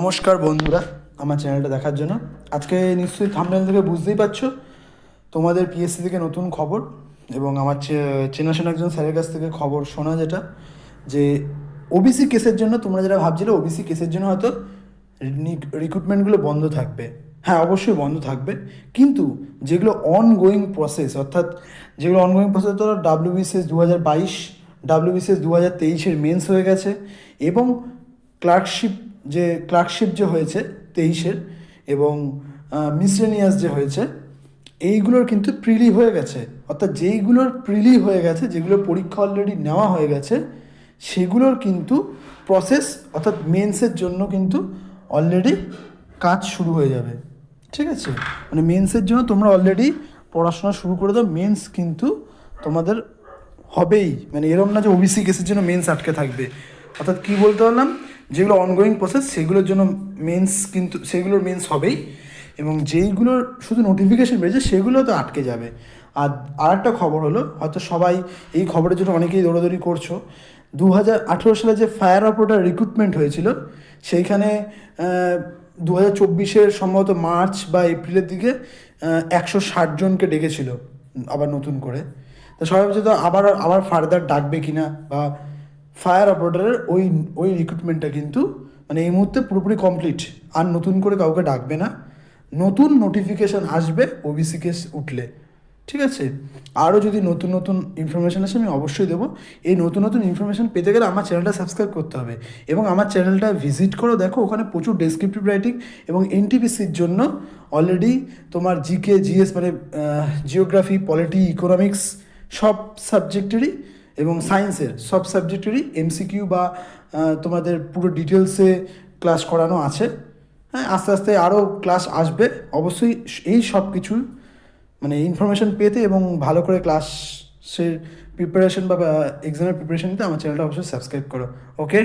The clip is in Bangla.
নমস্কার বন্ধুরা, আমার চ্যানেলটা দেখার জন্য। আজকে নিশ্চয়ই থাম্বনেল থেকে বুঝতেই পারছো তোমাদের পিএসসি থেকে নতুন খবর এবং আমার চেনাশোনা একজন স্যারের কাছ থেকে খবর শোনা, যেটা যে ওবিসি কেসের জন্য তোমরা যারা ভাবছিলে ওবিসি কেসের জন্য হয়তো রিক্রুটমেন্টগুলো বন্ধ থাকবে। হ্যাঁ, অবশ্যই বন্ধ থাকবে, কিন্তু যেগুলো অনগোয়িং প্রসেস, অর্থাৎ যেগুলো অনগোয়িং প্রসেস, ধরো ডাব্লিউবিসিএস 2022, ডাব্লিউবিসিএস 2023-এর মেন্স হয়ে গেছে এবং ক্লার্কশিপ যে হয়েছে 23-এর এবং মিসলেনিয়াস যে হয়েছে, এইগুলোর কিন্তু প্রিলি হয়ে গেছে। অর্থাৎ যেইগুলোর প্রিলি হয়ে গেছে, যেগুলোর পরীক্ষা অলরেডি নেওয়া হয়ে গেছে, সেগুলোর কিন্তু প্রসেস অর্থাৎ মেন্সের জন্য কিন্তু অলরেডি কাজ শুরু হয়ে যাবে। ঠিক আছে, মানে মেন্সের জন্য তোমরা অলরেডি পড়াশোনা শুরু করে দাও। মেন্স কিন্তু তোমাদের হবেই, মানে এরকম না যে ওবিসি কেসের জন্য মেন্স আটকে থাকবে। অর্থাৎ কী বলতে পারলাম, যেগুলো অনগোয়িং প্রসেস সেগুলোর জন্য মেন্স কিন্তু সেগুলোর মেন্স হবেই, এবং যেইগুলোর শুধু নোটিফিকেশন বেরিয়েছে সেগুলো তো আটকে যাবে। আর আরেকটা খবর হলো, হয়তো সবাই এই খবরের জন্য অনেকেই দৌড়াদৌড়ি করছো, 2018 সালে যে ফায়ার অপারেটর রিক্রুটমেন্ট হয়েছিল, সেইখানে 2024-এর সম্ভবত মার্চ বা এপ্রিলের দিকে 160 জনকে ডেকেছিল আবার নতুন করে। তো সবাই ভাবছে তো আবার আবার ফার্দার ডাকবে কিনা, বা ফায়ার অপারেটরের ওই ওই রিক্রুটমেন্টটা কিন্তু মানে এই মুহূর্তে পুরোপুরি কমপ্লিট, আর নতুন করে কাউকে ডাকবে না। নতুন নোটিফিকেশান আসবে ওবিসি কেস উঠলে। ঠিক আছে, আরও যদি নতুন নতুন ইনফরমেশান আসে আমি অবশ্যই দেবো। এই নতুন নতুন ইনফরমেশান পেতে গেলে আমার চ্যানেলটা সাবস্ক্রাইব করতে হবে এবং আমার চ্যানেলটা ভিজিট করো, দেখো ওখানে প্রচুর ডেসক্রিপটিভ রাইটিং এবং এনটিপিসির জন্য অলরেডি তোমার জিকে জিএস মানে জিওগ্রাফি, পলিটি, ইকোনমিক্স সব সাবজেক্টেরই এবং সায়েন্সের সব সাবজেক্টেরই এমসিকিউ বা তোমাদের পুরো ডিটেলসে ক্লাস করানো আছে। হ্যাঁ, আস্তে আস্তে আরও ক্লাস আসবে অবশ্যই। এই সব কিছু মানে ইনফরমেশান পেতে এবং ভালো করে ক্লাসের প্রিপারেশন বা এক্সামের প্রিপারেশন নিতে আমার চ্যানেলটা অবশ্যই সাবস্ক্রাইব করো। ওকে।